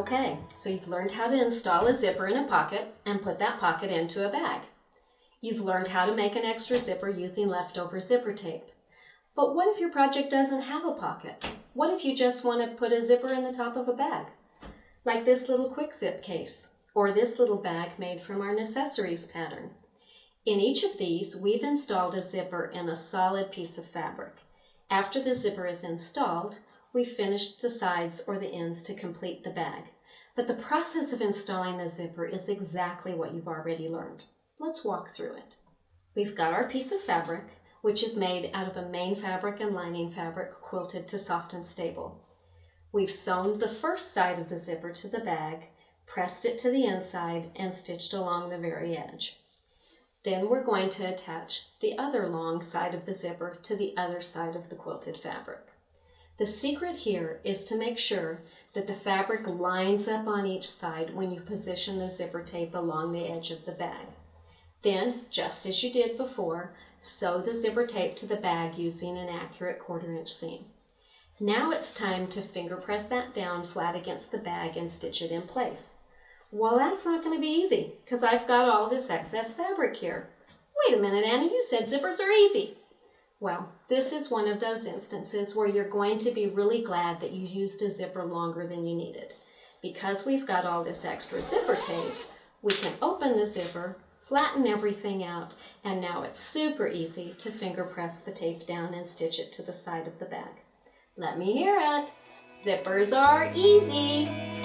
Okay, so you've learned how to install a zipper in a pocket and put that pocket into a bag. You've learned how to make an extra zipper using leftover zipper tape. But what if your project doesn't have a pocket? What if you just want to put a zipper in the top of a bag? Like this little quick zip case, or this little bag made from our accessories pattern. In each of these, we've installed a zipper in a solid piece of fabric. After the zipper is installed, we finished the sides or the ends to complete the bag. But the process of installing the zipper is exactly what you've already learned. Let's walk through it. We've got our piece of fabric, which is made out of a main fabric and lining fabric quilted to soft and stable. We've sewn the first side of the zipper to the bag, pressed it to the inside, and stitched along the very edge. Then we're going to attach the other long side of the zipper to the other side of the quilted fabric. The secret here is to make sure that the fabric lines up on each side when you position the zipper tape along the edge of the bag. Then, just as you did before, sew the zipper tape to the bag using an accurate 1/4 inch seam. Now it's time to finger press that down flat against the bag and stitch it in place. Well, that's not going to be easy because I've got all this excess fabric here. Wait a minute, Annie, you said zippers are easy. Well, this is one of those instances where you're going to be really glad that you used a zipper longer than you needed. Because we've got all this extra zipper tape, we can open the zipper, flatten everything out, and now it's super easy to finger press the tape down and stitch it to the side of the bag. Let me hear it. Zippers are easy.